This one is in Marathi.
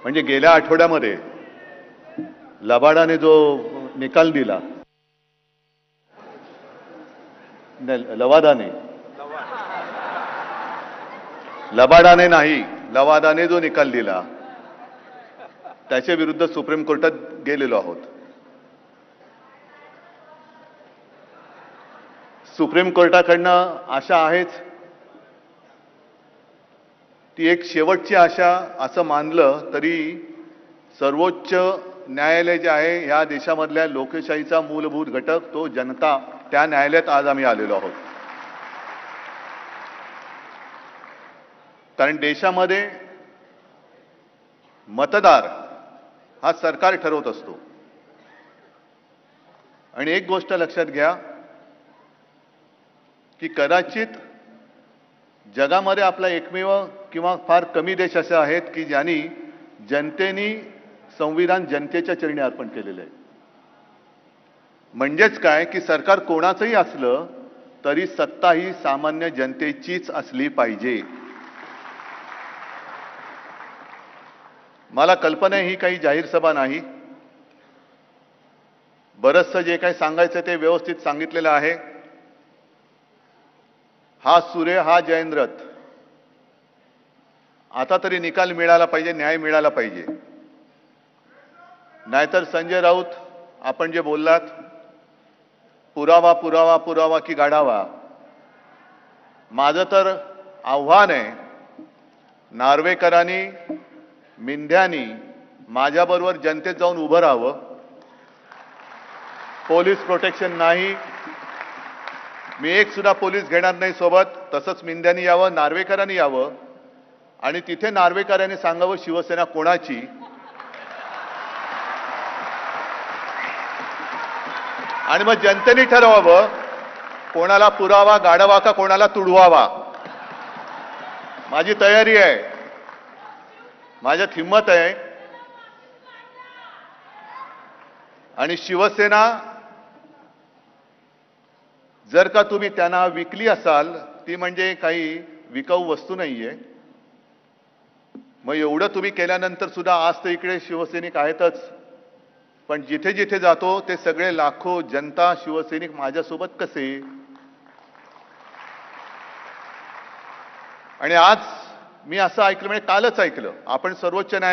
म्हणजे गेल्या आठवड्यामध्ये लबाडाने जो निकाल दिला, लबाडाने नाही, लवादाने जो निकाल दिला त्याच्या विरुद्ध सुप्रीम कोर्टात गेलेलो आहोत. सुप्रीम कोर्टाकडनं आशा आहेच, ती एक शेवटची आशा असं मानलं तरी सर्वोच्च न्यायालय जे आहे या देशामधल्या लोकशाहीचा मूलभूत घटक तो जनता, त्या न्यायालयात आज आम्ही आलेलो आहोत. कारण देशामध्ये मतदार हा सरकार ठरवत असतो. आणि एक गोष्ट लक्षात घ्या की कदाचित जगामध्ये आपला एकमेव किंवा फार कमी देश असे आहेत की ज्यांनी जनतेने संविधान जनतेच्या चरणी अर्पण केलेलं आहे. म्हणजेच काय की सरकार कोणाचंही असलं तरी सत्ता ही सामान्य जनतेचीच असली पाहिजे. मला कल्पना ही काही जाहीर सभा नाही. बरंचसं जे काही सांगायचं ते व्यवस्थित सांगितलेलं आहे. हा सूर्य हा जयेंद्रथ, आता तरी निकाल मिळाला पाहिजे, न्याय मिळाला पाहिजे. नाहीतर संजय राऊत आपण जे बोललात, पुरावा पुरावा पुरावा की गाढावा, माझं तर आव्हान आहे, नार्वेकरांनी मिंध्यानी माझ्याबरोबर जनतेत जाऊन उभं राहावं. पोलीस प्रोटेक्शन नाही, मी एक सुद्धा पोलीस घेणार नाही सोबत. तसंच मिंध्यानी यावं, नार्वेकरांनी यावं आणि तिथे नार्वेकरांनी सांगावं शिवसेना कोणाची. आणि मग जनतेने ठरवावं कोणाला पुरावा गाढवा का कोणाला तुडवावा. माझी तयारी आहे, माझ्यात हिम्मत आहे. आणि शिवसेना जर का तुम्ही त्यांना विकली असाल, ती म्हणजे काही विकाऊ वस्तू नाहीये. मग एवढं तुम्ही केल्यानंतर सुद्धा आज तर इकडे शिवसैनिक आहेतच, पण जिथे जिथे जातो ते सगळे लाखो जनता शिवसैनिक माझ्यासोबत कसे. आणि आज मी असं ऐकलं, म्हणजे कालच ऐकलं, आपण सर्वोच्च न्यायालय